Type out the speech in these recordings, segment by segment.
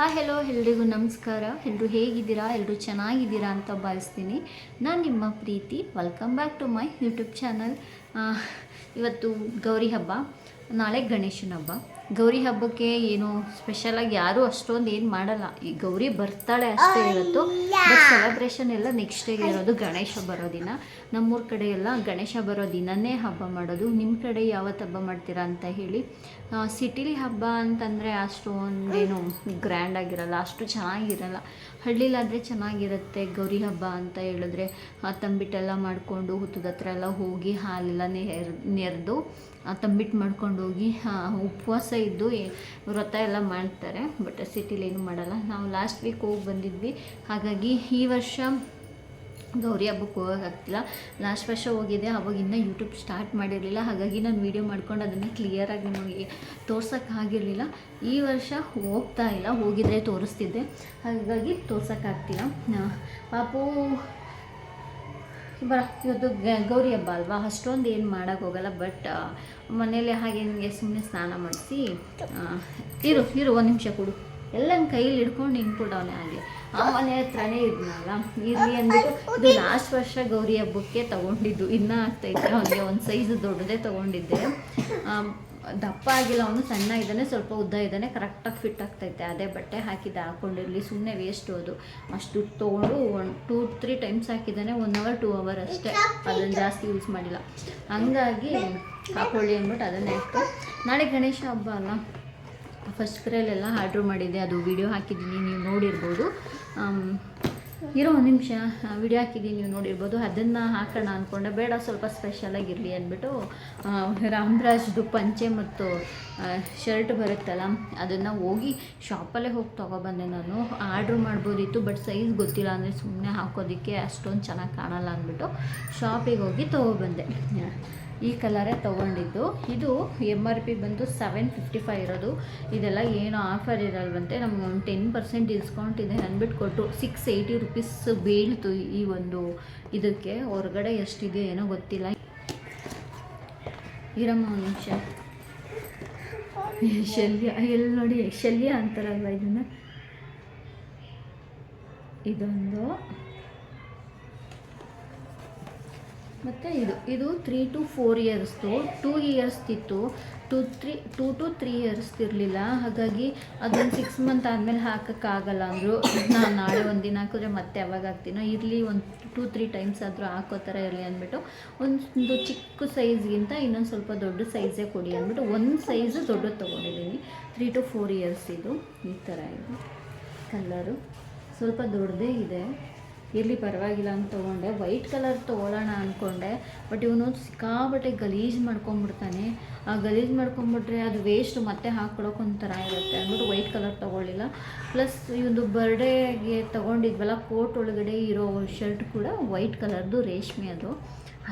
Hello ಎಲ್ರಿಗೂ ನಮಸ್ಕಾರ. ಎಲ್ಲರೂ ಹೇಗಿದ್ದೀರಾ? ಎಲ್ಲರೂ ಚೆನ್ನಾಗಿದ್ದೀರಾ ಅಂತ ಭಾವಿಸ್ತೀನಿ. ನಾನು ನಿಮ್ಮ ಪ್ರೀತಿ. Welcome back to my YouTube channel. ಇವತ್ತು ಗೌರಿ ಹಬ್ಬ, ನಾಳೆ ಗಣೇಶನ ಹಬ್ಬ. ಗೌರಿ ಹಬ್ಬಕ್ಕೆ ಏನು ಸ್ಪೆಷಲಾಗಿ ಯಾರೂ ಅಷ್ಟೊಂದು ಏನು ಮಾಡಲ್ಲ. ಈ ಗೌರಿ ಬರ್ತಾಳೆ ಅಷ್ಟೇ ಇವತ್ತು. ಬಟ್ ಸೆಲೆಬ್ರೇಷನ್ ಎಲ್ಲ ನೆಕ್ಸ್ಟ್ ಡೇಗೆ ಇರೋದು, ಗಣೇಶ ಬರೋ ದಿನ. ನಮ್ಮೂರ ಕಡೆ ಎಲ್ಲ ಗಣೇಶ ಬರೋ ದಿನವೇ ಹಬ್ಬ ಮಾಡೋದು. ನಿಮ್ಮ ಕಡೆ ಯಾವತ್ತು ಹಬ್ಬ ಮಾಡ್ತೀರಾ ಅಂತ ಹೇಳಿ. ಸಿಟಿಲಿ ಹಬ್ಬ ಅಂತಂದರೆ ಅಷ್ಟೊಂದೇನು ಗ್ರ್ಯಾಂಡಾಗಿರಲ್ಲ, ಅಷ್ಟು ಚೆನ್ನಾಗಿರಲ್ಲ. ಹಳ್ಳಿಲಾದರೆ ಚೆನ್ನಾಗಿರುತ್ತೆ. ಗೌರಿ ಹಬ್ಬ ಅಂತ ಹೇಳಿದ್ರೆ ತಂಬಿಟ್ಟೆಲ್ಲ ಮಾಡಿಕೊಂಡು ಹುತ್ತದ ಹತ್ರ ಎಲ್ಲ ಹೋಗಿ ಹಾಲೆಲ್ಲ ನೆರೆದು ತಂಬಿಟ್ಟು ಮಾಡ್ಕೊಂಡು ಹೋಗಿ ಉಪವಾಸ ಇದ್ದು ವ್ರತ ಎಲ್ಲ ಮಾಡ್ತಾರೆ. ಬಟ್ ಸಿಟಿಲಿ ಏನು ಮಾಡಲ್ಲ. ನಾವು ಲಾಸ್ಟ್ ವೀಕ್ ಹೋಗಿ ಬಂದಿದ್ವಿ. ಹಾಗಾಗಿ ಈ ವರ್ಷ ಗೌರಿ ಹಬ್ಬಕ್ಕೆ ಹೋಗೋಕ್ಕಾಗ್ತಿಲ್ಲ. ಲಾಸ್ಟ್ ವರ್ಷ ಹೋಗಿದ್ದೆ, ಅವಾಗಿನ್ನ ಯೂಟ್ಯೂಬ್ ಸ್ಟಾರ್ಟ್ ಮಾಡಿರಲಿಲ್ಲ. ಹಾಗಾಗಿ ನಾನು ವೀಡಿಯೋ ಮಾಡ್ಕೊಂಡು ಅದನ್ನು ಕ್ಲಿಯರಾಗಿ ನಿಮಗೆ ತೋರ್ಸೋಕ್ಕಾಗಿರಲಿಲ್ಲ. ಈ ವರ್ಷ ಹೋಗ್ತಾ ಇಲ್ಲ, ಹೋಗಿದ್ರೆ ತೋರಿಸ್ತಿದ್ದೆ. ಹಾಗಾಗಿ ತೋರ್ಸೋಕ್ಕಾಗ್ತಿಲ್ಲ. ಪಾಪು ಇವತ್ತು ಗೌರಿ ಹಬ್ಬ ಅಲ್ವಾ, ಅಷ್ಟೊಂದು ಏನು ಮಾಡೋಕ್ಕೋಗಲ್ಲ. ಬಟ್ ಮನೇಲಿ ಹಾಗೆ ನನಗೆ ಸುಮ್ಮನೆ ಸ್ನಾನ ಮಾಡಿಸಿ ಇರು ಒಂದು ನಿಮಿಷ ಕೊಡು, ಎಲ್ಲ ಕೈಲಿ ಹಿಡ್ಕೊಂಡು ನಿಂತ್ಬಿಟ್ಟವನೇ. ಹಾಗೆ ಆ ಮನೆ ಹತ್ರನೇ ಇದ್ನಲ್ಲ, ಇರಲಿ ಅಂದ್ಬಿಟ್ಟು ಇದು ಲಾಸ್ಟ್ ವರ್ಷ ಗೌರಿ ಹಬ್ಬಕ್ಕೆ ತೊಗೊಂಡಿದ್ದು. ಇನ್ನೂ ಆಗ್ತೈತೆ, ಅವನಿಗೆ ಒಂದು ಸೈಜ್ ದೊಡ್ಡದೇ ತೊಗೊಂಡಿದ್ದೆ. ದಪ್ಪ ಆಗಿಲ್ಲ, ಅವನು ಸಣ್ಣ ಇದ್ದಾನೆ, ಸ್ವಲ್ಪ ಉದ್ದ ಇದ್ದಾನೆ, ಕರೆಕ್ಟಾಗಿ ಫಿಟ್ ಆಗ್ತೈತೆ. ಅದೇ ಬಟ್ಟೆ ಹಾಕಿದ್ದೆ, ಹಾಕ್ಕೊಂಡಿರಲಿ, ಸುಮ್ಮನೆ ವೇಸ್ಟ್ ಅದು. ಅಷ್ಟು ತೊಗೊಂಡು 2-3 ಟೈಮ್ಸ್ ಹಾಕಿದ್ದಾನೆ. 1 hour 2 hour ಅಷ್ಟೇ, ಅದನ್ನು ಜಾಸ್ತಿ ಯೂಸ್ ಮಾಡಿಲ್ಲ. ಹಂಗಾಗಿ ಹಾಕೊಳ್ಳಿ ಅಂದ್ಬಿಟ್ಟು ಅದನ್ನೇ ಇಟ್ಟು. ನಾಳೆ ಗಣೇಶ ಹಬ್ಬ ಅಲ್ಲ, ಫಸ್ಟ್ ಕ್ರೈಲೆಲ್ಲ ಆರ್ಡ್ರ್ ಮಾಡಿದ್ದೆ, ಅದು ವಿಡಿಯೋ ಹಾಕಿದ್ದೀನಿ, ನೀವು ನೋಡಿರ್ಬೋದು. ಇರೋ ಒಂದು ನಿಮಿಷ ವಿಡಿಯೋ ಹಾಕಿದ್ದೀನಿ, ನೀವು ನೋಡಿರ್ಬೋದು. ಅದನ್ನು ಹಾಕೋಣ ಅಂದ್ಕೊಂಡೆ, ಬೇಡ ಸ್ವಲ್ಪ ಸ್ಪೆಷಲಾಗಿರಲಿ ಅಂದ್ಬಿಟ್ಟು ರಾಮ್ರಾಜ್ದು ಪಂಚೆ ಮತ್ತು ಶರ್ಟ್ ಬರುತ್ತಲ್ಲ, ಅದನ್ನು ಹೋಗಿ ಶಾಪಲ್ಲೇ ಹೋಗಿ ತೊಗೊಬಂದೆ. ನಾನು ಆರ್ಡ್ರ್ ಮಾಡ್ಬೋದಿತ್ತು, ಬಟ್ ಸೈಜ್ ಗೊತ್ತಿಲ್ಲ ಅಂದರೆ ಸುಮ್ಮನೆ ಹಾಕೋದಕ್ಕೆ ಅಷ್ಟೊಂದು ಚೆನ್ನಾಗಿ ಕಾಣಲ್ಲ ಅಂದ್ಬಿಟ್ಟು ಶಾಪಿಗೆ ಹೋಗಿ ತೊಗೊಬಂದೆ. ಈ ಕಲರೇ ತೊಗೊಂಡಿದ್ದು. ಇದು MRP ಬಂದು 755 ಇರೋದು. ಇದೆಲ್ಲ ಏನು ಆಫರ್ ಇರಲ್ವಂತೆ, ನಮ್ಗೆ ಒಂದು 10% ಡಿಸ್ಕೌಂಟ್ ಇದೆ ಅಂದ್ಬಿಟ್ಟು ಕೊಟ್ಟು 680 ರೂಪೀಸ್ ಬೀಳ್ತು ಈ ಒಂದು ಇದಕ್ಕೆ. ಹೊರಗಡೆ ಎಷ್ಟಿದೆ ಏನೋ ಗೊತ್ತಿಲ್ಲ. ಇರಮ್ಮ ಒಂದು ನಿಮಿಷ. ಶಲ್ಯ ಎಲ್ಲಿ ನೋಡಿ, ಶಲ್ಯ ಅಂತಾರಲ್ವ ಇದನ್ನು. ಇದೊಂದು ಮತ್ತು ಇದು 3 to 4 ಇಯರ್ಸ್ದು. 2 years ಇತ್ತು, 2 to 3 years ಇರಲಿಲ್ಲ. ಹಾಗಾಗಿ ಅದೊಂದು 6 month ಆದಮೇಲೆ ಹಾಕೋಕ್ಕಾಗಲ್ಲ ಅಂದರು. ನಾನು ನಾಳೆ ಒಂದು ದಿನ ಹಾಕಿದ್ರೆ ಮತ್ತೆ ಯಾವಾಗ ಹಾಕ್ತೀನೋ, ಇರಲಿ ಒಂದು 2-3 ಟೈಮ್ಸ್ ಆದರೂ ಹಾಕೋ ಥರ ಇರಲಿ ಅಂದ್ಬಿಟ್ಟು ಒಂದು ಚಿಕ್ಕ ಸೈಜ್ಗಿಂತ ಇನ್ನೊಂದು ಸ್ವಲ್ಪ ದೊಡ್ಡ ಸೈಜೇ ಕೊಡಿ ಅಂದ್ಬಿಟ್ಟು ಒಂದು ಸೈಜು ದೊಡ್ಡದು ತೊಗೊಂಡಿದ್ದೀನಿ. 3 to 4 years ಇದು. ಈ ಥರ ಇದು ಕಲರು ಸ್ವಲ್ಪ ದೊಡ್ಡದೇ ಇದೆ. ಇರಲಿ ಪರವಾಗಿಲ್ಲ ಅಂತ ತೊಗೊಂಡೆ. ವೈಟ್ ಕಲರ್ ತೊಗೊಳ್ಳೋಣ ಅಂದ್ಕೊಂಡೆ, ಬಟ್ ಇವನು ಸಿಕ್ಕಾಬಟ್ಟೆ ಗಲೀಜು ಮಾಡ್ಕೊಂಬಿಡ್ತಾನೆ. ಆ ಗಲೀಜು ಮಾಡ್ಕೊಂಬಿಟ್ರೆ ಅದು ವೇಸ್ಟ್, ಮತ್ತೆ ಹಾಕ್ಕೊಳಕ್ಕೆ ಒಂಥರ ಇರುತ್ತೆ ಅಂದ್ಬಿಟ್ಟು ವೈಟ್ ಕಲರ್ ತೊಗೊಳ್ಳಿಲ್ಲ. ಪ್ಲಸ್ ಇವೊಂದು ಬರ್ಡೇಗೆ ತೊಗೊಂಡಿದ್ವಲ್ಲ, ಕೋಟ್ ಒಳಗಡೆ ಇರೋ ಶರ್ಟ್ ಕೂಡ ವೈಟ್ ಕಲರ್ದು ರೇಷ್ಮೆ,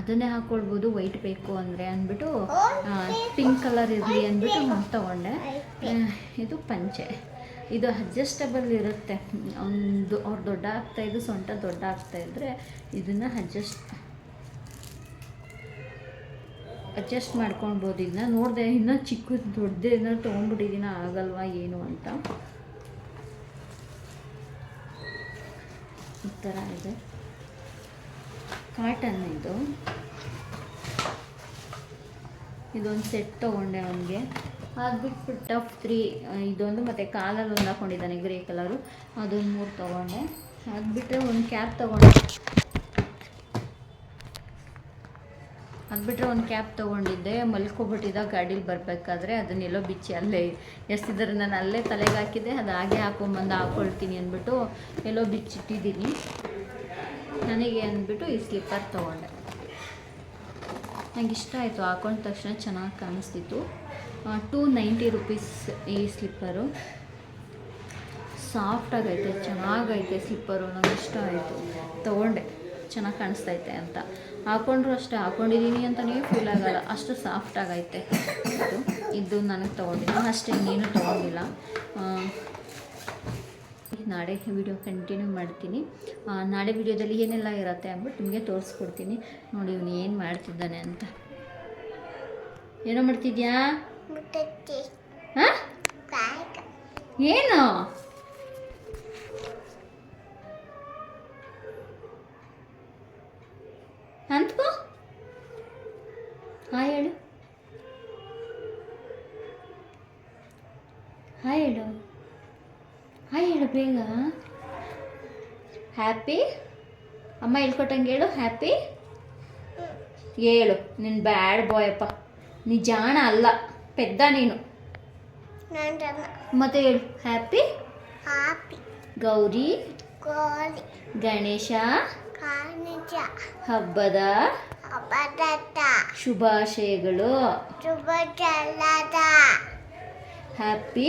ಅದನ್ನೇ ಹಾಕ್ಕೊಳ್ಬೋದು ವೈಟ್ ಬೇಕು ಅಂದರೆ ಅಂದ್ಬಿಟ್ಟು ಪಿಂಕ್ ಕಲರ್ ಇರಲಿ ಅಂದ್ಬಿಟ್ಟು ತೊಗೊಂಡೆ. ಇದು ಪಂಚೆ, ಇದು ಅಡ್ಜಸ್ಟಬಲ್ ಇರುತ್ತೆ. ಅವ್ರು ದೊಡ್ಡ ಆಗ್ತಾಯಿದ್ದು, ಸೊಂಟ ದೊಡ್ಡ ಆಗ್ತಾಯಿದ್ರೆ ಇದನ್ನು ಅಡ್ಜಸ್ಟ್ ಮಾಡ್ಕೊಳ್ಬೋದು. ಇದನ್ನ ನೋಡಿದೆ, ಇನ್ನೂ ಚಿಕ್ಕದು ದೊಡ್ಡದೇ ಏನಾದ್ರು ತೊಗೊಂಡ್ಬಿಟ್ಟಿದ್ದೀನ ಆಗಲ್ವಾ ಏನು ಅಂತ. ಈ ಥರ ಇದೆ, ಕಾಟನ್ ಇದು. ಇದೊಂದು ಸೆಟ್ ತೊಗೊಂಡೆ ಅವನಿಗೆ. ಅದು ಬಿಟ್ಬಿಟ್ಟು ಟಫ್ 3 ಇದೊಂದು, ಮತ್ತು ಕಾಲಲ್ಲಿ ಒಂದು ಹಾಕ್ಕೊಂಡಿದ್ದಾನೆ ಗ್ರೇ ಕಲರು, ಅದೊಂದು 3 ತೊಗೊಂಡೆ. ಅದು ಬಿಟ್ಟರೆ ಒಂದು ಕ್ಯಾಪ್ ತೊಗೊಂಡಿದ್ದೆ. ಮಲ್ಕೊಬಿಟ್ಟಿದ್ದ ಗಾಡೀಲಿ ಬರಬೇಕಾದ್ರೆ, ಅದನ್ನೆಲ್ಲೋ ಬಿಚ್ಚಿ ಅಲ್ಲೇ ಎಷ್ಟಿದ್ದಾರೆ. ನಾನು ಅಲ್ಲೇ ತಲೆಗೆ ಹಾಕಿದ್ದೆ, ಅದು ಹಾಗೆ ಹಾಕ್ಕೊಳ್ತೀನಿ ಅಂದ್ಬಿಟ್ಟು ಎಲ್ಲೋ ಬಿಚ್ಚಿಟ್ಟಿದ್ದೀನಿ. ನನಗೆ ಅಂದ್ಬಿಟ್ಟು ಈ ಸ್ಲಿಪ್ಪರ್ ತೊಗೊಂಡೆ. ನನಗೆ ಇಷ್ಟ ಆಯಿತು, ಹಾಕೊಂಡ ತಕ್ಷಣ ಚೆನ್ನಾಗಿ ಕಾಣಿಸ್ತಿತ್ತು. 290 ರೂಪೀಸ್ ಈ ಸ್ಲಿಪ್ಪರು. ಸಾಫ್ಟಾಗೈತೆ, ಚೆನ್ನಾಗೈತೆ ಸ್ಲಿಪ್ಪರು. ನನಗೆ ಇಷ್ಟ ಆಯಿತು, ತೊಗೊಂಡೆ. ಚೆನ್ನಾಗಿ ಕಾಣಿಸ್ತೈತೆ ಅಂತ. ಹಾಕ್ಕೊಂಡ್ರು ಅಷ್ಟೇ, ಹಾಕ್ಕೊಂಡಿದ್ದೀನಿ ಅಂತಲೇ ಫೀಲ್ ಆಗೋಲ್ಲ, ಅಷ್ಟು ಸಾಫ್ಟಾಗೈತೆ ಇದು ನನಗೆ ತೊಗೊಂಡಿದ್ದೀನಿ. ಅಷ್ಟೇ, ಇನ್ನೇನು ತೊಗೊಂಡಿಲ್ಲ. ನಾಳೆ ವಿಡಿಯೋ ಕಂಟಿನ್ಯೂ ಮಾಡ್ತೀನಿ. ನಾಳೆ ವಿಡಿಯೋದಲ್ಲಿ ಏನೆಲ್ಲ ಇರುತ್ತೆ ಅಂದ್ಬಿಟ್ಟು ನಿಮಗೆ ತೋರಿಸ್ಕೊಡ್ತೀನಿ. ನೋಡಿ ಇವನು ಏನು ಮಾಡ್ತಿದ್ದಾನೆ ಅಂತ. ಏನೋ ಮಾಡ್ತಿದ್ಯಾ? ಹಾಂ, ಏನು ಹೇಳು, ಹಾಯ್ ಹೇಳು ಬೇಗ. ಹ್ಯಾಪಿ ಅಮ್ಮ ಹೇಳ್ಕೊಟ್ಟಂಗೆ ಹೇಳು. ಹ್ಯಾಪಿ ಹೇಳು. ನೀನು ಬ್ಯಾಡ್ ಬಾಯ್ ಅಪ್ಪ, ನೀ ಜಾಣ ಅಲ್ಲ, ಪೆದ್ದ ನೀನು. ಮತ್ತೆ ಹೇಳು ಹ್ಯಾಪಿ ಗೌರಿ ಗಣೇಶ ಹಬ್ಬದ ಶುಭಾಶಯಗಳು. ಹ್ಯಾಪಿ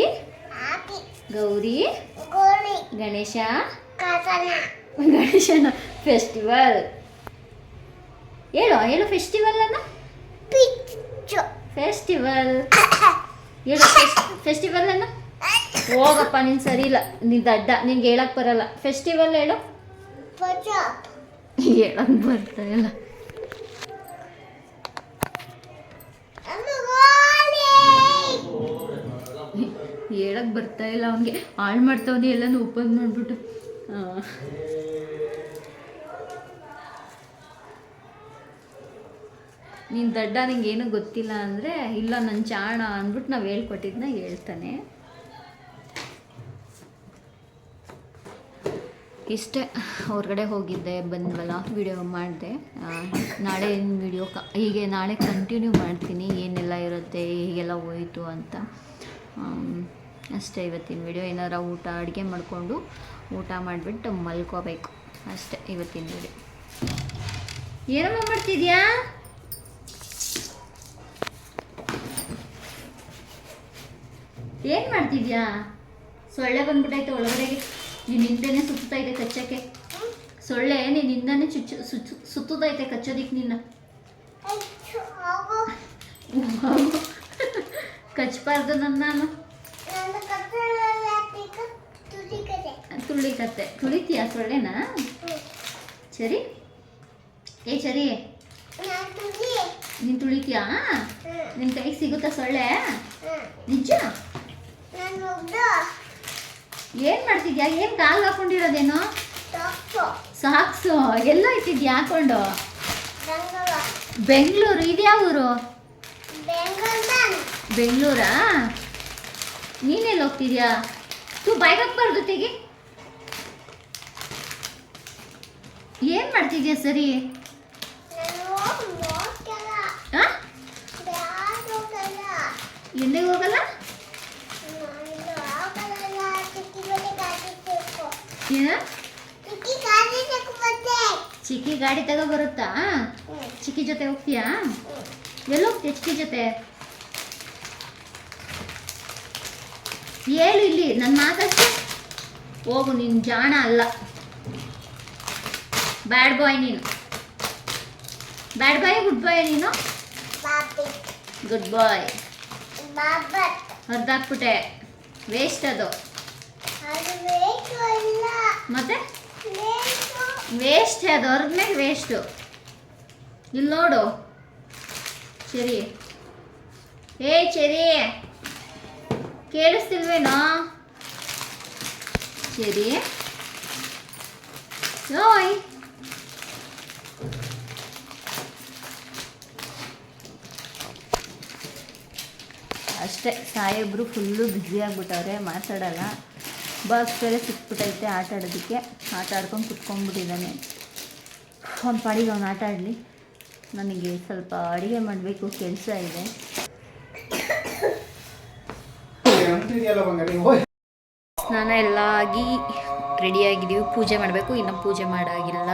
ಗೌರಿ ಗಣೇಶನ ಫೆಸ್ಟಿವಲ್. ಹೇಳು ಫೆಸ್ಟಿವಲ್ ಅನ್ನ. ಫೆಸ್ಟಿವಲ್ ಹೇಳು. ಫೆಸ್ಟಿವಲ್ ಅನ್ನ. ಹೋಗಪ್ಪ ನೀನು ಸರಿ ಇಲ್ಲ, ನೀನು ದಡ್ಡ, ನಿನ್ಗೆ ಹೇಳಕ್ ಬರಲ್ಲ. ಫೆಸ್ಟಿವಲ್ ಹೇಳು. ಹೇಳಕ್ ಬರ್ತಾ ಇಲ್ಲ. ಹೇಳಕ್ ಬರ್ತಾ ಇಲ್ಲ ಅವನಿಗೆ. ಹಾಳು ಮಾಡ್ತಾವನಿ ಎಲ್ಲನೂ ಓಪನ್ ಮಾಡಿಬಿಟ್ಟು. ನೀನು ದಡ್ಡ, ನಿಂಗೆ ಏನೂ ಗೊತ್ತಿಲ್ಲ ಅಂದರೆ ಇಲ್ಲ ನನ್ನ ಚಾಣ ಅಂದ್ಬಿಟ್ಟು ನಾವು ಹೇಳ್ಕೊಟ್ಟಿದ್ದನ್ನ ಹೇಳ್ತಾನೆ. ಇಷ್ಟೇ, ಹೊರಗಡೆ ಹೋಗಿದ್ದೆ, ಬಂದ್ವಲ್ಲ, ವಿಡಿಯೋ ಮಾಡಿದೆ. ನಾಳೆ ವಿಡಿಯೋ ಹೀಗೆ ನಾಳೆ ಕಂಟಿನ್ಯೂ ಮಾಡ್ತೀನಿ, ಏನೆಲ್ಲ ಇರುತ್ತೆ, ಹೀಗೆಲ್ಲ ಹೋಯಿತು ಅಂತ. ಅಷ್ಟೇ ಇವತ್ತಿನ ವಿಡಿಯೋ. ಏನಾರ ಅಡುಗೆ ಮಾಡಿಕೊಂಡು ಊಟ ಮಾಡಿಬಿಟ್ಟು ಮಲ್ಕೋಬೇಕು ಅಷ್ಟೇ ಇವತ್ತಿನ ವಿಡಿಯೋ. ಏನಮ್ಮ ಮಾಡ್ತಿದ್ಯಾ? ಏನು ಮಾಡ್ತಿದ್ಯಾ? ಸೊಳ್ಳೆ ಬಂದ್ಬಿಟ್ಟೈತೆ ಒಳಗಡೆಗೆ. ನೀನು ಹಿಂದೆನೇ ಸುತ್ತೈತೆ ಕಚ್ಚಕ್ಕೆ. ಸೊಳ್ಳೆ ನೀನು ಹಿಂದನೇ ಸುತ್ತದೈತೆ ಕಚ್ಚೋದಿಕ್ಕೆ. ನಿನ್ನ ಕಚ್ಚಬಾರ್ದು ನಾನು. ತುಳಿಕತ್ತೆ. ತುಳಿತೀಯಾ ಸೊಳ್ಳೆನಾ? ಸರಿ ಸರಿ, ನೀನು ತುಳಿತೀಯಾ? ನಿನ್ನ ಕೈಗೆ ಸಿಗುತ್ತಾ ಸೊಳ್ಳೆ? ನಿಜ? ಏನ್ ಮಾಡ್ತಿದ್ಯಾ? ಏನ್ ಕಾಲ್ ಹಾಕೊಂಡಿರೋದೇನು? ಸಾಕ್ಸು. ಎಲ್ಲ ಇಟ್ಟಿದ್ಯಾ ಹಾಕೊಂಡು? ಬೆಂಗಳೂರು. ಇದ್ಯಾವ ಊರು? ಬೆಂಗಳೂರಾ? ನೀನೆಲ್ಲಿ ಹೋಗ್ತಿದ್ಯಾ? ಬಾಯ್ಗೆ ಹಾಕ್ಬಾರ್ದು, ತೆಗಿ. ಏನ್ ಮಾಡ್ತಿದ್ಯಾ? ಸರಿ, ಎಲ್ಲಿಗೆ ಹೋಗಲ್ಲ? ಚಿಕ್ಕಿ ಗಾಡಿ ತಗೋ ಬರುತ್ತಾ? ಚಿಕ್ಕಿ ಜೊತೆ ಹೋಗ್ತೀಯಾ? ಎಲ್ಲಿ ಹೋಗ್ತೀಯ ಚಿಕ್ಕಿ ಜೊತೆ? ಹೇಳು ಇಲ್ಲಿ, ನನ್ನ ಮಾತಷ್ಟೇ. ಹೋಗು, ನೀನು ಜಾಣ ಅಲ್ಲ, ಬ್ಯಾಡ್ ಬಾಯ್ ನೀನು. ಬ್ಯಾಡ್ ಬಾಯ್ ಗುಡ್ ಬಾಯ್ ನೀನು? ಗುಡ್ ಬಾಯ್. ಹೊರದಾಕ್ಬಿಟ್ಟೆ, ವೇಸ್ಟ್ ಅದು. ಮತ್ತೆ ವೇಸ್ಟ್ ಅದು, ಹೊರದ್ಮೇಲೆ ವೇಸ್ಟು. ಇಲ್ಲಿ ನೋಡು. ಸರಿ ಸರಿ, ಕೇಳಿಸ್ತಿಲ್ವೇನೋ? ಸರಿ ಓಯ್. ಅಷ್ಟೇ, ಸಾಯಿಬ್ರು ಫುಲ್ಲು ಬ್ಯುಸಿ ಆಗಿಬಿಟ್ಟವ್ರೆ, ಮಾತಾಡಲ್ಲ. ಬಾಕ್ಸ್ ಬೇರೆ ಸಿಕ್ಬಿಟ್ಟೈತೆ ಆಟ ಆಡೋದಕ್ಕೆ. ಆಟ ಆಡ್ಕೊಂಡು ಕುತ್ಕೊಂಡ್ಬಿಟ್ಟಿದ್ದಾನೆ. ಅವ್ನ ಪಾಡಿಗೆ ಅವ್ನು ಆಟ ಆಡಲಿ. ನನಗೆ ಸ್ವಲ್ಪ ಅಡುಗೆ ಮಾಡಬೇಕು, ಕೆಲಸ ಇದೆ. ಸ್ನಾನ ಎಲ್ಲ ಆಗಿ ರೆಡಿಯಾಗಿದ್ದೀವಿ, ಪೂಜೆ ಮಾಡಬೇಕು. ಇನ್ನು ಪೂಜೆ ಮಾಡೋಗಿಲ್ಲ.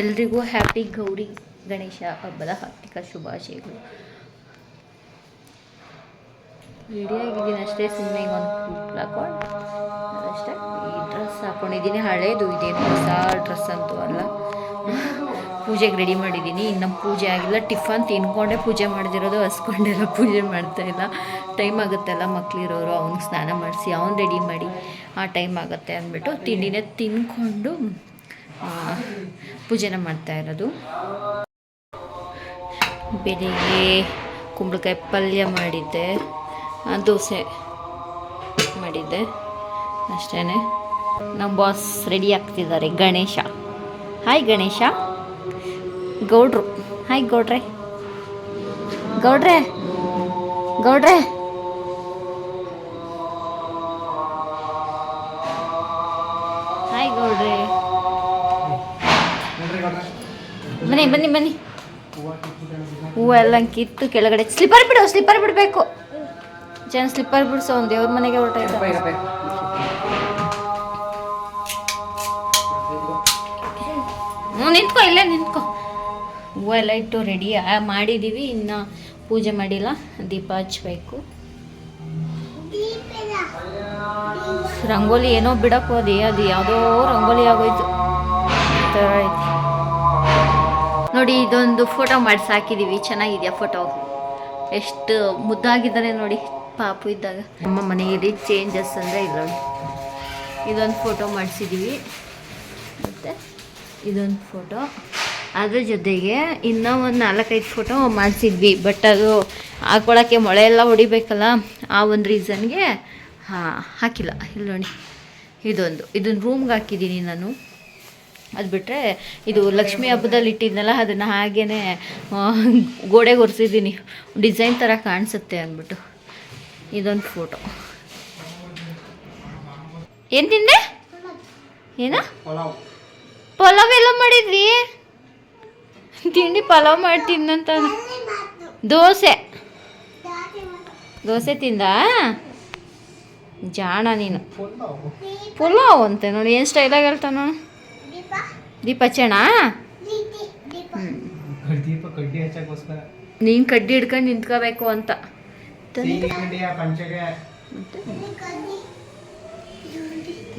ಎಲ್ರಿಗೂ ಹ್ಯಾಪಿ ಗೌರಿ ಗಣೇಶ ಹಬ್ಬದ ಹಾರ್ದಿಕ ಶುಭಾಶಯಗಳು. ರೆಡಿಯಾಗಿದ್ದೀನಿ ಅಷ್ಟೇ, ಸುಮ್ಮನೆ ಒಂದು ಕೂದಲು ಹಾಕೊಂಡು ಅಷ್ಟೇ. ಈ ಡ್ರೆಸ್ ಹಾಕ್ಕೊಂಡಿದ್ದೀನಿ, ಹಳೇದು, ಇದೇನು ಹೊಸ ಡ್ರೆಸ್ ಅಂತೂ ಅಲ್ಲ. ಪೂಜೆಗೆ ರೆಡಿ ಮಾಡಿದ್ದೀನಿ. ಇನ್ನು ಪೂಜೆ ಆಗಿಲ್ಲ. ಟಿಫನ್ ತಿನ್ಕೊಂಡೆ ಪೂಜೆ ಮಾಡ್ದಿರೋದು, ಹಸ್ಕೊಂಡೆಲ್ಲ ಪೂಜೆ ಮಾಡ್ತಾಯಿಲ್ಲ. ಟೈಮ್ ಆಗುತ್ತಲ್ಲ, ಮಕ್ಕಳಿರೋರು, ಅವ್ನಿಗೆ ಸ್ನಾನ ಮಾಡಿಸಿ ಅವ್ನು ರೆಡಿ ಮಾಡಿ ಆ ಟೈಮ್ ಆಗುತ್ತೆ ಅಂದ್ಬಿಟ್ಟು ತಿಂಡಿನೇ ತಿನ್ಕೊಂಡು ಪೂಜೆನ ಮಾಡ್ತಾಯಿರೋದು. ಬೆಳಿಗ್ಗೆ ಕುಂಬಳಕಾಯಿ ಪಲ್ಯ ಮಾಡಿದ್ದೆ, ದೋಸೆ ಮಾಡಿದ್ದೆ ಅಷ್ಟೇ. ನಮ್ಮ ಬಾಸ್ ರೆಡಿ ಆಗ್ತಿದ್ದಾರೆ. ಗಣೇಶ, ಹಾಯ್ ಗಣೇಶ. ಗೌಡ್ರು, ಹಾಯ್ ಗೌಡ್ರೆ. ಗೌಡ್ರೆ ಗೌಡ್ರೆ ಬನ್ನಿ ಬನ್ನಿ ಬನ್ನಿ. ಹೂವೆಲ್ಲ ಕಿತ್ತು ಕೆಳಗಡೆ ಸ್ಲಿಪ್ಪರ್ ಬಿಡಬೇಕು. ಜನ ಸ್ಲಿಪ್ಪರ್ ಬಿಡಿಸೋ ಒಂದು ದೇವ್ರ ಮನೆಗೆ ಹೊರಟಾಯ್ತು. ನಿಂತ್ಕೋ, ಇಲ್ಲೇ ನಿಂತ್ಕೋ. ಹೂವೆಲ್ಲ ಇಟ್ಟು ರೆಡಿ ಮಾಡಿದ್ದೀವಿ. ಇನ್ನು ಪೂಜೆ ಮಾಡಿಲ್ಲ, ದೀಪ ಹಚ್ಬೇಕು. ರಂಗೋಲಿ ಏನೋ ಬಿಡಕ್ಕೆ ಹೋದೆ, ಅದು ಯಾವುದೋ ರಂಗೋಲಿ ಆಗೋಯ್ತು. ಥರ ಐತಿ ನೋಡಿ. ಇದೊಂದು ಫೋಟೋ ಮಾಡಿಸಿ ಹಾಕಿದ್ದೀವಿ. ಚೆನ್ನಾಗಿದೆಯಾ ಫೋಟೋ? ಎಷ್ಟು ಮುದ್ದಾಗಿದ್ದಾರೆ ನೋಡಿ ಪಾಪು ಇದ್ದಾಗ. ನಮ್ಮ ಮನೆಯಲ್ಲಿ ಚೇಂಜಸ್ ಅಂದರೆ ಇದ್ರಲ್ಲಿ ಇದೊಂದು ಫೋಟೋ ಮಾಡಿಸಿದ್ದೀವಿ. ಮತ್ತು ಇದೊಂದು ಫೋಟೋ, ಅದ್ರ ಜೊತೆಗೆ ಇನ್ನೂ ಒಂದು 4-5 ಫೋಟೋ ಮಾಡಿಸಿದ್ವಿ. ಬಟ್ ಅದು ಹಾಕ್ಕೊಳ್ಳೋಕ್ಕೆ ಮೊಳೆ ಎಲ್ಲ ಹೊಡಿಬೇಕಲ್ಲ, ಆ ಒಂದು ರೀಸನ್ಗೆ ಹಾಕಿಲ್ಲ. ಇಲ್ಲಿ ನೋಡಿ, ಇದನ್ನು ರೂಮ್ಗೆ ಹಾಕಿದ್ದೀನಿ ನಾನು. ಅದು ಬಿಟ್ಟರೆ ಇದು ಲಕ್ಷ್ಮೀ ಹಬ್ಬದಲ್ಲಿ ಇಟ್ಟಿದ್ನಲ್ಲ, ಅದನ್ನು ಹಾಗೇ ಗೋಡೆಗೆ ಒರೆಸಿದ್ದೀನಿ, ಡಿಸೈನ್ ಥರ ಕಾಣಿಸುತ್ತೆ ಅಂದ್ಬಿಟ್ಟು. ಇದೊಂದು ಫೋಟೋ. ಏನು ತಿಂದೆ? ಏನ ಪಲಾವ್ ಎಲ್ಲ ಮಾಡಿದ್ವಿ? ತಿಂಡಿ ಪಲಾವ್ ಮಾಡ್ತಿದ್ದಂತ. ದೋಸೆ ತಿಂದ? ಜಾಣ ನೀನು. ಪಲಾವ್ ಅಂತೆ ನೋಡಿ, ಏನು ಸ್ಟೈಲಾಗಿ ಹೇಳ್ತಾನ. ದೀಪ ಹಚ್ಚೋಣ? ನೀನು ಕಡ್ಡಿ ಹಿಡ್ಕೊಂಡು ನಿಂತ್ಕೋಬೇಕು ಅಂತ.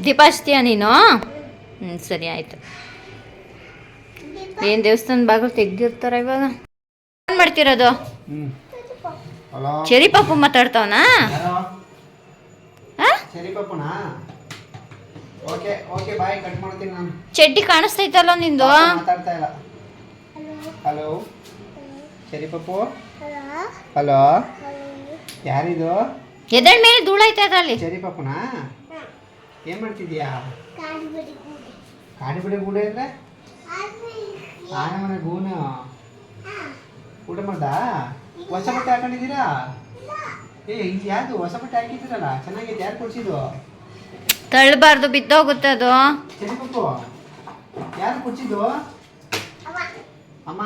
ದೀಪ ಹಚ್ತೀಯ ನೀನು? ಸರಿ ಆಯಿತು. ಏನು ದೇವಸ್ಥಾನ ಬಾಗಿಲು ತೆಗ್ದಿರ್ತಾರ ಇವಾಗ? ಏನು ಮಾಡ್ತಿರೋದು? ಚೆರಿ ಪಾಪು ಮಾತಾಡ್ತಾವನಾ? ಚಡ್ಡಿ ಕಾಣಿಸ್ತೈತಲ್ಲ ನಿಂದು? ಹಲೋ ಚೆರಿ ಪಾಪು. ಹಲೋ, ಯಾರಿದು? ಎದಳ ಮೇಲೆ ಧೂಳೈತೆ ಅದರಲ್ಲಿ. ಚೆರಿ ಪಾಪುನಾ? ಏನ್ ಮಾಡ್ತಿದ್ಯಾ? ಕಾಡಿಬಿಡಿ ಗೂಡೆ ಅಂದ್ರೆ ಆನೆ ಮನೆ ಗೂನು. ಊಟ ಮಾಡ್ದ? ಹೊಸ ಬಟ್ಟೆ ಹಾಕೊಂಡಿದ್ದೀರಾ? ಇದು ಯಾವುದು ಹೊಸ ಬಟ್ಟೆ ಹಾಕಿದ್ದೀರಲ್ಲ, ಚೆನ್ನಾಗಿದೆ. ಯಾರು ಕೊಡ್ಸಿದ್ದು? ತಳ್ಳಬಾರ್ದು, ಬಿದ್ದೋಗುತ್ತೆ ಅದು. ಚೆರಿ ಪಾಪು, ಯಾರು ಕೊಡ್ಸಿದ್ದು? ಅಮ್ಮ.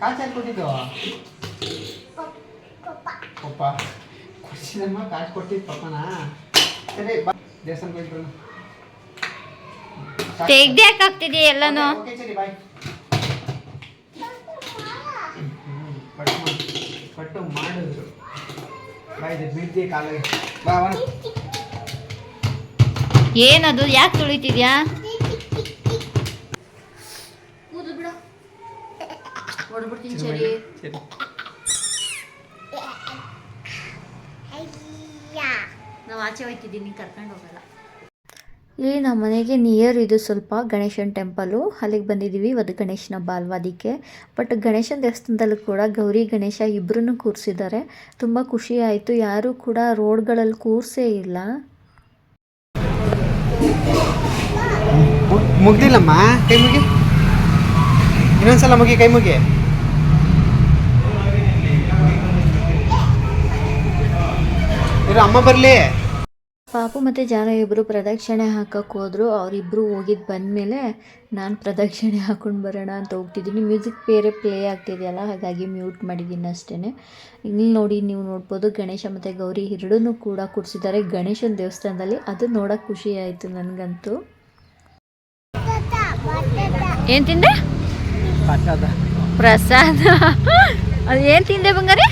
ಕಾಸು ಯಾರು ಕೊಟ್ಟಿದ್ದು? ಪಪ್ಪ ಕೊಡ್ಸಿದಮ್ಮ, ಕಾಸು ಕೊಟ್ಟಿದ್ದು ಪಪ್ಪನ. ಸರಿ ಬಾ, ದೇವಸ್ಥಾನಕ್ಕೆ ಹೋಗ್ಬಿಡೋಣ. ತೆಗ್ದು ಯಾಕೆ ಹಾಕ್ತಿದ್ದೀಯ ಎಲ್ಲನೂ? ಸರಿ ಬಾಯ್. ಕಟ್ಟು ಮಾಡಿದ್ರು ಬಾಯ್, ಬಿದ್ದಿ ಕಾಲಿಗೆ. ಬಾ ಅವನು. ಏನದು? ಯಾಕೆ ತುಳಿತಿದ್ಯಾ? ಹೊಡ್ಬಿಡ್ತೀನಿ. ಸರಿ, ನಾವು ಆಚೆ ಹೋಗ್ತಿದ್ದೀನಿ, ಕರ್ಕೊಂಡು ಹೋಗಲ್ಲ. ಇಲ್ಲಿ ನಮ್ಮ ಮನೆಗೆ ನಿಯರ್ ಇದು ಸ್ವಲ್ಪ ಗಣೇಶನ ಟೆಂಪಲು, ಅಲ್ಲಿಗೆ ಬಂದಿದ್ದೀವಿ. ವಧು ಗಣೇಶನ ಹಬ್ಬ ಅಲ್ವಾ, ಅದಕ್ಕೆ. ಬಟ್ ಗಣೇಶನ ದೇವಸ್ಥಾನದಲ್ಲೂ ಕೂಡ ಗೌರಿ ಗಣೇಶ ಇಬ್ಬರನ್ನು ಕೂರಿಸಿದ್ದಾರೆ. ತುಂಬ ಖುಷಿ ಆಯಿತು. ಯಾರೂ ಕೂಡ ರೋಡ್ಗಳಲ್ಲಿ ಕೂರಿಸೇ ಇಲ್ಲ. ಮುಗ್ದಿಲ್ಲಮ್ಮ, ಕೈ ಮುಗಿ. ಇನ್ನೊಂದ್ಸಲ ಮುಗಿ, ಕೈ ಮುಗಿ. ಅಮ್ಮ ಬರಲಿ. ಪಾಪು ಮತ್ತು ಜಾನ ಇಬ್ಬರು ಪ್ರದಕ್ಷಿಣೆ ಹಾಕಕ್ಕೆ ಹೋದರು. ಅವರಿಬ್ಬರು ಹೋಗಿದ್ದು ಬಂದಮೇಲೆ ನಾನು ಪ್ರದಕ್ಷಿಣೆ ಹಾಕ್ಕೊಂಡು ಬರೋಣ ಅಂತ ಹೋಗ್ತಿದ್ದೀನಿ. ಮ್ಯೂಸಿಕ್ ಬೇರೆ ಪ್ಲೇ ಆಗ್ತಿದೆಯಲ್ಲ, ಹಾಗಾಗಿ ಮ್ಯೂಟ್ ಮಾಡಿದ್ದೀನಿ ಅಷ್ಟೇ. ಇಲ್ಲಿ ನೋಡಿ, ನೀವು ನೋಡ್ಬೋದು ಗಣೇಶ ಮತ್ತು ಗೌರಿ ಎರಡನ್ನೂ ಕೂಡ ಕೂರಿಸಿದ್ದಾರೆ ಗಣೇಶನ ದೇವಸ್ಥಾನದಲ್ಲಿ. ಅದು ನೋಡೋಕೆ ಖುಷಿ ಆಯಿತು ನನಗಂತೂ. ಏನು ತಿಂದೆ? ಪ್ರಸಾದ. ಅದು ಏನು ತಿಂದೆ ಬಂಗಾರಿ?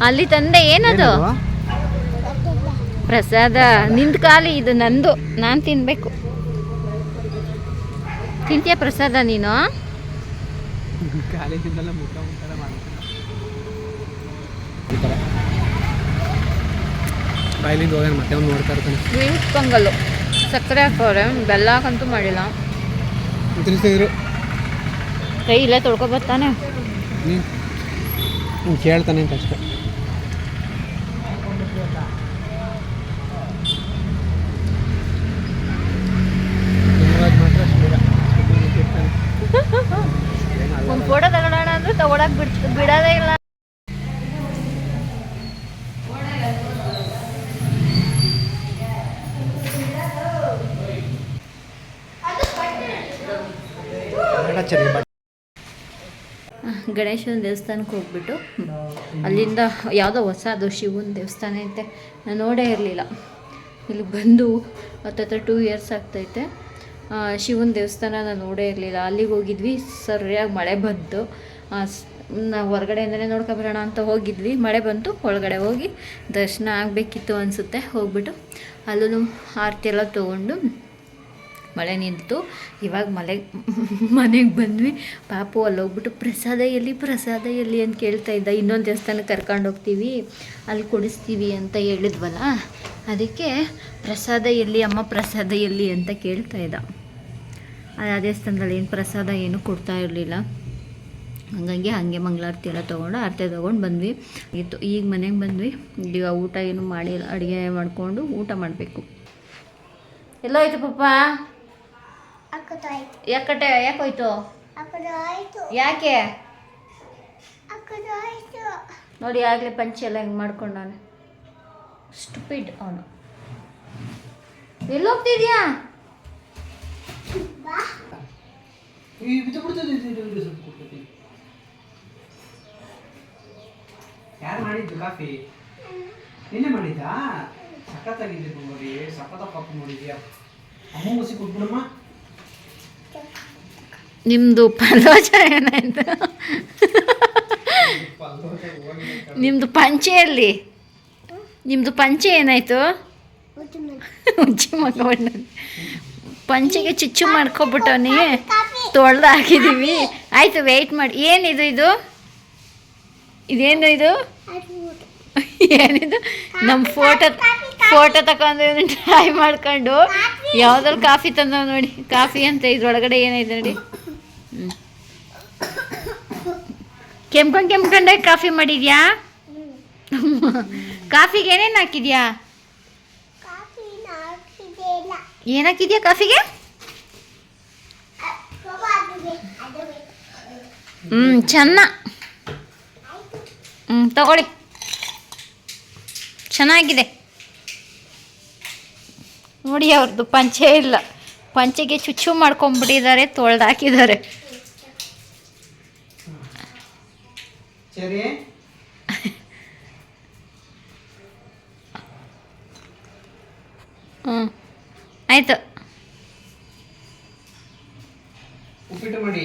ಅಲ್ಲಿ ತಂದೆ. ಏನದು? ಪ್ರಸಾದ. ನಿಂದು ಖಾಲಿ, ಇದು ನಂದು, ನಾನು ತಿನ್ನಬೇಕು. ತಿಂತೀಯ ಪ್ರಸಾದ ನೀನು? ಸ್ವೀಟ್ ಪೊಂಗಲ್ಲು, ಸಕ್ಕರೆ ಹಾಕೋರೆ, ಬೆಲ್ಲ ಹಾಕಂತೂ ಮಾಡಿಲ್ಲ. ಕೈ ಇಲ್ಲ ತೊಳ್ಕೊಬರ್ತಾನೆ, ಕೇಳ್ತಾನೆ ಅಂತ ಅಷ್ಟೇ. ಒಂದು ಫೋಟೋ ತಗೊಳ್ಳೋಣ ಅಂದ್ರೆ ತಗೊಳಕ್ ಬಿಡೋದೇ ಇಲ್ಲ. ಕಚೇರಿ ಗಣೇಶನ ದೇವಸ್ಥಾನಕ್ಕೆ ಹೋಗ್ಬಿಟ್ಟು ಅಲ್ಲಿಂದ ಯಾವುದೋ ಹೊಸದು ಶಿವನ ದೇವಸ್ಥಾನ ಐತೆ ನಾನು ನೋಡೇ ಇರಲಿಲ್ಲ. ಇಲ್ಲಿ ಬಂದು ಹತ್ತತ್ರ 2 ಇಯರ್ಸ್ ಆಗ್ತೈತೆ. ಶಿವನ ದೇವಸ್ಥಾನ ನಾನು ನೋಡೇ ಇರಲಿಲ್ಲ. ಅಲ್ಲಿಗೆ ಹೋಗಿದ್ವಿ, ಸರಿಯಾಗಿ ಮಳೆ ಬಂತು. ನಾವು ಹೊರಗಡೆಯಿಂದಲೇ ನೋಡ್ಕೊಬರೋಣ ಅಂತ ಹೋಗಿದ್ವಿ, ಮಳೆ ಬಂತು. ಒಳಗಡೆ ಹೋಗಿ ದರ್ಶನ ಆಗಬೇಕಿತ್ತು ಅನಿಸುತ್ತೆ. ಹೋಗ್ಬಿಟ್ಟು ಅಲ್ಲೂ ಆರತಿ ಎಲ್ಲ ತೊಗೊಂಡು ಮಳೆ ನಿಂತು ಇವಾಗ ಮನೆಗೆ ಬಂದ್ವಿ. ಪಾಪು ಅಲ್ಲಿ ಹೋಗ್ಬಿಟ್ಟು ಪ್ರಸಾದ ಎಲ್ಲಿ ಅಂತ ಕೇಳ್ತಾ ಇದ್ದ. ಇನ್ನೊಂದು ದೇವಸ್ಥಾನಕ್ಕೆ ಕರ್ಕೊಂಡು ಹೋಗ್ತೀವಿ, ಅಲ್ಲಿ ಕೊಡಿಸ್ತೀವಿ ಅಂತ ಹೇಳಿದ್ವಲ್ಲ, ಅದಕ್ಕೆ ಪ್ರಸಾದ ಎಲ್ಲಿ ಅಮ್ಮ, ಪ್ರಸಾದ ಎಲ್ಲಿ ಅಂತ ಕೇಳ್ತಾ ಇದ್ದ. ಆ ದೇವಸ್ಥಾನದಲ್ಲಿ ಏನು ಪ್ರಸಾದ ಏನು ಕೊಡ್ತಾ ಇರಲಿಲ್ಲ. ಹಾಗೆ ಮಂಗಳಾರತಿ ಎಲ್ಲ ತೊಗೊಂಡು ಆರತಿ ತೊಗೊಂಡು ಬಂದ್ವಿ. ಈಗ ಮನೆಗೆ ಬಂದ್ವಿ. ಈಗ ಊಟ ಏನು ಮಾಡಿ ಅಡುಗೆ ಮಾಡಿಕೊಂಡು ಊಟ ಮಾಡಬೇಕು. ಎಲ್ಲೋಯ್ತು ಪಪ್ಪ? ಯಾಕೋಯ್ತು? ಯಾಕೆ ನೋಡಿ, ಆಗಲೇ ಪಂಚೆ ಎಲ್ಲ ಹೆಂಗೆ ಮಾಡ್ಕೊಂಡವನೆ. ಸ್ಟುಪಿಡ್ ಅವನು. ಎಲ್ಲೋಗ್ತಿದ್ಯಾ? ಯಾರು ಮಾಡಿದ್ದು ಕಾಫಿ? ನಿನ್ನೆ ಮಾಡಿದ್ದಾ? ಸಖತ್ತಾಗಿದ್ದು ನೋಡಿ, ಸಖತ್ತ ಕಾಫಿ ಮಾಡಿದ್ಯಾ? ಅಮ್ಮ ಮುಸಿ ಕೊಟ್ಬಿಡಮ್ಮ. ನಿಮ್ಮದು ಪಲೋಜ ಏನಾಯ್ತು? ನಿಮ್ಮದು ಪಂಚೆಯಲ್ಲಿ ನಿಮ್ಮದು ಪಂಚೆ ಏನಾಯಿತು? ಉಜ್ಜಿ ಮಗವಣ್ಣ ಪಂಚೆಗೆ ಚುಚ್ಚು ಮಾಡ್ಕೊಬಿಟ್ಟವನಿ, ತೊಳ್ದು ಹಾಕಿದ್ದೀವಿ. ಆಯಿತು, ವೆಯ್ಟ್ ಮಾಡಿ. ಏನಿದು ಇದೇನು ಇದು? ಏನಿದು? ನಮ್ಮ ಫೋಟೋ ತಗೊಂಡು ಟ್ರೈ ಮಾಡ್ಕೊಂಡು ಯಾವುದ್ರಲ್ಲಿ ಕಾಫಿ ತಂದವ ನೋಡಿ. ಕಾಫಿ ಅಂತ ಇದ್ರೊಳಗಡೆ ಏನೈತೆ ನೋಡಿ. ಕೆಮ್ಕೊಂಡೆ ಕಾಫಿ ಮಾಡಿದ್ಯಾ? ಕಾಫಿಗೆ ಏನೇನು ಹಾಕಿದ್ಯಾ? ಏನು ಹಾಕಿದ್ಯಾ ಕಾಫಿಗೆ? ಚೆನ್ನ. ತಗೊಳ್ಳಿ, ಚೆನ್ನಾಗಿದೆ ನೋಡಿ. ಅವ್ರದ್ದು ಪಂಚೆ ಇಲ್ಲ, ಪಂಚೆಗೆ ಚುಚ್ಚು ಮಾಡ್ಕೊಂಡ್ಬಿಟ್ಟಿದ್ದಾರೆ, ತೊಳ್ದು ಹಾಕಿದ್ದಾರೆ. ಸರಿ, ಆಯಿತು. ಉಪ್ಪಿಟ್ಟು ಮಾಡಿ.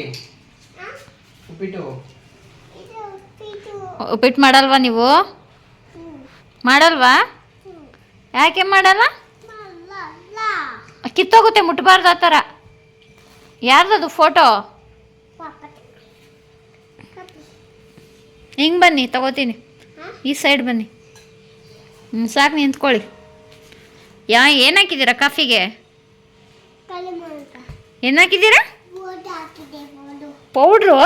ಉಪ್ಪಿಟ್ಟು ಮಾಡಲ್ವಾ ನೀವು? ಮಾಡಲ್ವಾ? ಯಾಕೆ ಮಾಡಲ್ಲ? ಕಿತ್ತೋಗುತ್ತೆ, ಮುಟ್ಬಾರ್ದು ಆ ಥರ. ಯಾರ್ದದು ಫೋಟೋ? ಹಿಂಗೆ ಬನ್ನಿ, ತಗೋತೀನಿ. ಈ ಸೈಡ್ ಬನ್ನಿ. ಸಾಕು, ನಿಂತ್ಕೊಳ್ಳಿ. ಏನು ಹಾಕಿದ್ದೀರಾ ಕಾಫಿಗೆ? ಏನು ಹಾಕಿದ್ದೀರಾ? ಪೌಡ್ರು?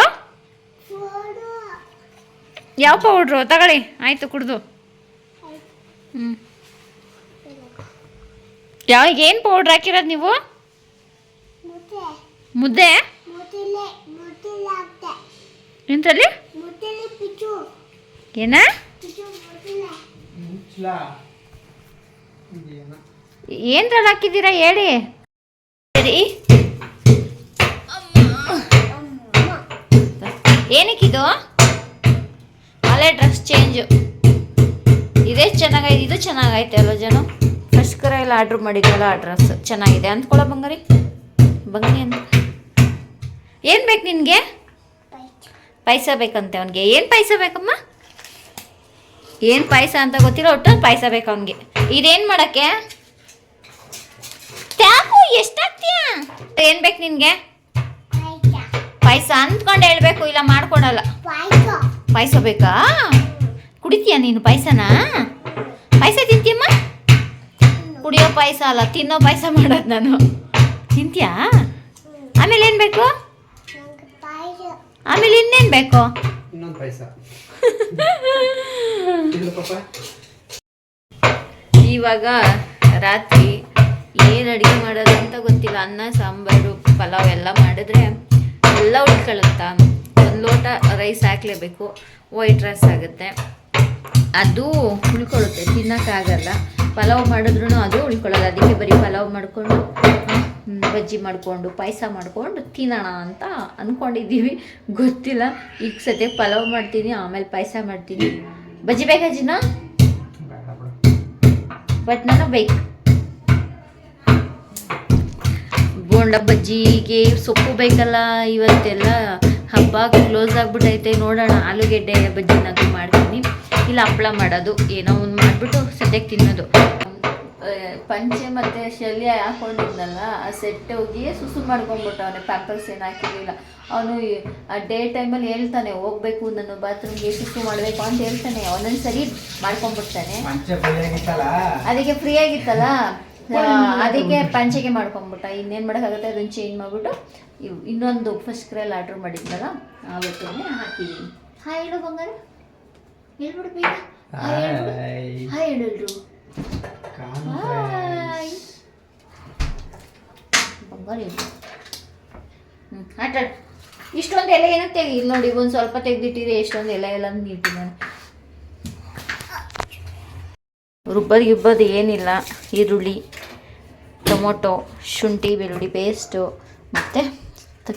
ಯಾವ ಪೌಡ್ರು? ತಗೊಳ್ಳಿ. ಆಯಿತು, ಕುಡ್ದು. ಏನು ಪೌಡ್ರ್ ಹಾಕಿರೋದು ನೀವು? ಮುದ್ದೆ ಎಂತಲ್ಲಿ? ಏನ? ಏನ್ರಲ್ಲಿ ಹಾಕಿದ್ದೀರಾ ಹೇಳಿ. ಏನಕ್ಕಿದು? ಹಳೆ ಡ್ರೆಸ್ ಚೇಂಜು. ಇದೇ ಚೆನ್ನಾಗೈತೆ, ಇದು ಚೆನ್ನಾಗೈತೆ ಅಲ್ವ ಜನ? ಫಸ್ಟ್ ಕರ ಎಲ್ಲ ಆರ್ಡ್ರ್ ಮಾಡಿದ್ವಲ್ಲ, ಆ ಡ್ರೆಸ್ ಚೆನ್ನಾಗಿದೆ ಅಂದ್ಕೊಳ್ಳೋ. ಬಂಗಾರಿ ಅಂತ ಏನು ಬೇಕು ನಿನಗೆ? ಪಾಯಸ ಬೇಕಂತೆ ಅವನಿಗೆ. ಏನು ಪಾಯಸ ಬೇಕಮ್ಮ? ಏನು ಪಾಯಸ ಅಂತ ಗೊತ್ತಿಲ್ಲ, ಒಟ್ಟು ಪಾಯಸ ಬೇಕು ಅವನಿಗೆ. ಇದೇನು ಮಾಡೋಕ್ಕೆ? ತ್ಯಾಕು ಎಷ್ಟಾಗ್ತೀಯ? ಏನು ಬೇಕು ನಿನಗೆ? ಪಾಯಸ ಅಂದ್ಕೊಂಡು ಹೇಳ್ಬೇಕು, ಇಲ್ಲ ಮಾಡ್ಕೊಡಲ್ಲ. ಪಾಯಸ ಬೇಕಾ? ಕುಡಿತೀಯ ನೀನು ಪಾಯಸನ? ಪಾಯಸ ತಿಂತೀಯಮ್ಮ? ಕುಡಿಯೋ ಪಾಯಸ ಅಲ್ಲ, ತಿನ್ನೋ ಪಾಯಸ ಮಾಡೋದು ನಾನು. ತಿಂತೀಯಾ? ಆಮೇಲೆ ಏನು ಬೇಕು? ಆಮೇಲೆ ಇನ್ನೇನು ಬೇಕು? ಇನ್ನೊಂದು ಪಾಯಸ. ಇವಾಗ ರಾತ್ರಿ ಏನು ಅಡುಗೆ ಮಾಡೋದು ಅಂತ ಗೊತ್ತಿಲ್ಲ. ಅನ್ನ ಸಾಂಬಾರು ಪಲಾವ್ ಎಲ್ಲ ಮಾಡಿದ್ರೆ ಎಲ್ಲ ಉಳ್ಕೊಳ್ಳುತ್ತಾ. ಒಂದು ಲೋಟ ರೈಸ್ ಹಾಕಲೇಬೇಕು, ವೈಟ್ ರೈಸ್ ಆಗುತ್ತೆ. ಅದು ಉಳ್ಕೊಳ್ಳುತ್ತೆ, ತಿನ್ನೋಕ್ಕಾಗಲ್ಲ. ಪಲಾವ್ ಮಾಡಿದ್ರೂ ಅದು ಉಳ್ಕೊಳ್ಳೋದು. ಅದಕ್ಕೆ ಬರೀ ಪಲಾವ್ ಮಾಡಿಕೊಂಡು ಬಜ್ಜಿ ಮಾಡಿಕೊಂಡು ಪಾಯಸ ಮಾಡಿಕೊಂಡು ತಿನ್ನೋಣ ಅಂತ ಅಂದ್ಕೊಂಡಿದ್ದೀವಿ. ಗೊತ್ತಿಲ್ಲ. ಈಗ ಸದ್ಯಕ್ಕೆ ಪಲಾವ್ ಮಾಡ್ತೀನಿ, ಆಮೇಲೆ ಪಾಯಸ ಮಾಡ್ತೀನಿ. ಬಜ್ಜಿ ಬೇಕಾಜಿನ ಬಟ್ ನಾನು ಬೇಕು. ಬೋಂಡ ಬಜ್ಜಿಗೆ ಸೊಪ್ಪು ಬೇಕಲ್ಲ. ಇವತ್ತೆಲ್ಲ ಹಬ್ಬ ಕ್ಲೋಸ್ ಆಗಿಬಿಟ್ಟೈತೆ. ನೋಡೋಣ, ಆಲೂಗೆಡ್ಡೆ ಬಜ್ಜಿನಾದ್ರು ಮಾಡ್ತೀನಿ, ಇಲ್ಲ ಹಪ್ಪಳ ಮಾಡೋದು, ಏನೋ ಒಂದು ಮಾಡಿಬಿಟ್ಟು ಸದ್ಯಕ್ಕೆ ತಿನ್ನೋದು. ಪಂಚೆ ಮತ್ತು ಶಲ್ಯ ಹಾಕೊಂಡಿದ್ನಲ್ಲ, ಆ ಸೆಟ್ ಹೋಗಿ ಸುಸು ಮಾಡ್ಕೊಂಡ್ಬಿಟ್ಟು ಅವನೇ. ಪ್ಯಾಂಪರ್ಸ್ ಏನು ಹಾಕಿರಲಿಲ್ಲ ಅವನು. ಡೇ ಟೈಮಲ್ಲಿ ಹೇಳ್ತಾನೆ ಹೋಗ್ಬೇಕು, ನಾನು ಬಾತ್ರೂಮ್ಗೆ ಸುಸು ಮಾಡಬೇಕು ಅಂತ ಹೇಳ್ತಾನೆ. ಒಂದೊಂದು ಸರಿ ಮಾಡ್ಕೊಂಡ್ಬಿಡ್ತಾನೆ. ಅದಕ್ಕೆ ಫ್ರೀ ಆಗಿತ್ತಲ್ಲ, ಅದಕ್ಕೆ ಪಂಚೆಗೆ ಮಾಡ್ಕೊಂಬಿಟ್ಟ. ಇನ್ನೇನು ಮಾಡೋಕ್ಕಾಗುತ್ತೆ, ಅದನ್ನು ಚೇಂಜ್ ಮಾಡಿಬಿಟ್ಟು ಇನ್ನೊಂದು ಫಸ್ಟ್ ಕ್ರೈಲ್ ಆರ್ಡ್ರ್ ಮಾಡಿದ್ನಲ್ಲ ಆವತ್ತೇ ಹಾಕಿದ್ದೀನಿ. ಹಾಯ್ ಹೇಳು ಬಂಗಾರ, ಹೇಳ್ಬಿಡು ಬೇಗ. ಹಾಯ್ ಹೇಳು ಹಾಯ್ ಬಂಗಾರ ಹೇಳು. ಆಟಾಡು. ಇಷ್ಟೊಂದು ಎಲೆ ಏನಕ್ಕೆ ತೆಗಿ, ಇಲ್ಲಿ ನೋಡಿ ಒಂದು ಸ್ವಲ್ಪ ತೆಗೆದಿಟ್ಟಿರಿ, ಎಷ್ಟೊಂದು ಎಲೆ ಎಲ್ಲ ನೀಡ್ತೀನಿ. ರುಬ್ಬೋದು ಏನಿಲ್ಲ, ಈರುಳ್ಳಿ, ಟೊಮೊಟೊ, ಶುಂಠಿ ಬೆಳ್ಳುಳ್ಳಿ ಪೇಸ್ಟು ಮತ್ತು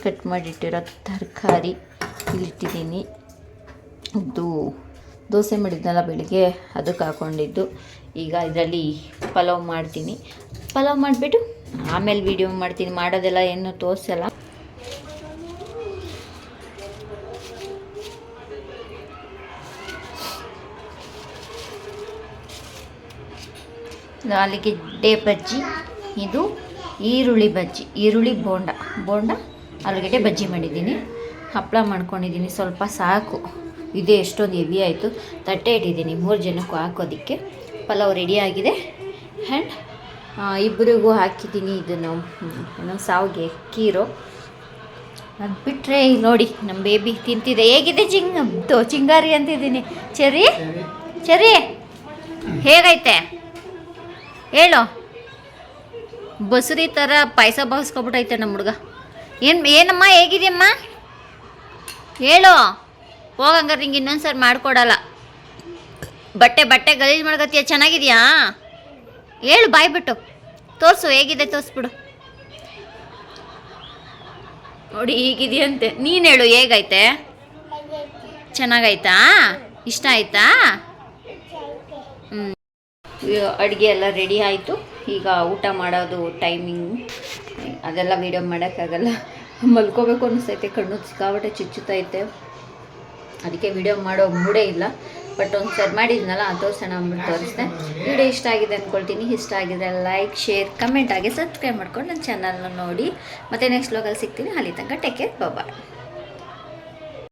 ಕಟ್ ಮಾಡಿಟ್ಟಿರೋ ತರಕಾರಿ ಇಲ್ಲಿಟ್ಟಿದ್ದೀನಿ. ಇದು ದೋಸೆ ಮಾಡಿದ್ನಲ್ಲ ಬೆಳಿಗ್ಗೆ, ಅದಕ್ಕೆ ಹಾಕ್ಕೊಂಡಿದ್ದು. ಈಗ ಇದರಲ್ಲಿ ಪಲಾವ್ ಮಾಡ್ತೀನಿ. ಪಲಾವ್ ಮಾಡಿಬಿಟ್ಟು ಆಮೇಲೆ ವೀಡಿಯೋ ಮಾಡ್ತೀನಿ. ಮಾಡೋದೆಲ್ಲ ಏನು ತೋರಿಸಲ್ಲ. ಆಲೂಗೆಡ್ಡೆ ಬಜ್ಜಿ, ಇದು ಈರುಳ್ಳಿ ಬಜ್ಜಿ, ಈರುಳ್ಳಿ ಬೋಂಡ ಆಲೂಗೆಡ್ಡೆ ಬಜ್ಜಿ ಮಾಡಿದ್ದೀನಿ. ಹಪ್ಪಳ ಮಾಡ್ಕೊಂಡಿದ್ದೀನಿ, ಸ್ವಲ್ಪ ಸಾಕು. ಇದೇ ಎಷ್ಟೊಂದು ಹೆವಿ ಆಯಿತು. ತಟ್ಟೆ ಇಟ್ಟಿದ್ದೀನಿ 3 ಜನಕ್ಕೂ ಹಾಕೋದಕ್ಕೆ. ಪಲಾವ್ ರೆಡಿ ಆಗಿದೆ. ಆ್ಯಂಡ್ ಇಬ್ಬರಿಗೂ ಹಾಕಿದ್ದೀನಿ ಇದನ್ನು ಏನೋ ಸಾವಿಗೆ ಕೀರು. ಅದು ಬಿಟ್ಟರೆ ನೋಡಿ ನಮ್ಮ ಬೇಬಿ ತಿಂತಿದೆ. ಹೇಗಿದೆ ಚಿಂಗಾರಿ ಅಂತಿದ್ದೀನಿ. ಚೆರಿ ಹೇಗೈತೆ ಹೇಳು. ಬಸುರಿ ಥರ ಪಾಯಸ ಬಾಗಿಸ್ಕೊಬಿಟ್ಟೈತೆ ನಮ್ಮ ಹುಡುಗ. ಏನಮ್ಮ ಹೇಗಿದೆಯಮ್ಮ ಹೇಳು. ಹೋಗಂಗಾರೆ ನಿಂಗೆ ಇನ್ನೊಂದು ಸರಿ ಮಾಡಿಕೊಡಲ್ಲ. ಬಟ್ಟೆ ಗಲೀಜು ಮಾಡ್ಕೊತೀಯ. ಚೆನ್ನಾಗಿದೆಯಾ ಹೇಳು, ಬಾಯ್ಬಿಟ್ಟು ತೋರಿಸು, ಹೇಗಿದೆ ತೋರಿಸ್ಬಿಡು. ನೋಡಿ ಹೀಗಿದೆಯಂತೆ. ನೀನು ಹೇಳು ಹೇಗೈತೆ. ಚೆನ್ನಾಗೈತಾ, ಇಷ್ಟ ಆಯ್ತಾ? ಅಡುಗೆ ಎಲ್ಲ ರೆಡಿ ಆಯಿತು. ಈಗ ಊಟ ಮಾಡೋದು ಟೈಮಿಂಗ್ ಅದೆಲ್ಲ ವೀಡಿಯೋ ಮಾಡೋಕ್ಕಾಗಲ್ಲ. ಮಲ್ಕೋಬೇಕು ಅನ್ನಿಸ್ತೈತೆ, ಕಣ್ಣು ಸಿಕ್ಕಾಬಟ್ಟೆ ಚುಚ್ಚುತ್ತೈತೆ. ಅದಕ್ಕೆ ವೀಡಿಯೋ ಮಾಡೋ ಮೂಡೇ ಇಲ್ಲ. ಬಟ್ ಒಂದು ಸರಿ ಮಾಡಿದ್ನಲ್ಲ, ತೋರಿಸೋಣ ಅಂದ್ಬಿಟ್ಟು ತೋರಿಸ್ದೆ. ವಿಡಿಯೋ ಇಷ್ಟ ಆಗಿದೆ ಅಂದ್ಕೊಳ್ತೀನಿ. ಇಷ್ಟ ಆಗಿದ್ರೆ ಲೈಕ್, ಶೇರ್, ಕಮೆಂಟ್ ಆಗಿ ಸಬ್ಸ್ಕ್ರೈಬ್ ಮಾಡ್ಕೊಂಡು ನನ್ನ ಚಾನಲ್ನ ನೋಡಿ. ಮತ್ತು ನೆಕ್ಸ್ಟ್ ವ್ಲಾಗಲ್ಲಿ ಸಿಗ್ತೀನಿ. ಅಲ್ಲಿ ತನಕ ಟೇಕ್ ಕೇರ್, ಬಾಯ್.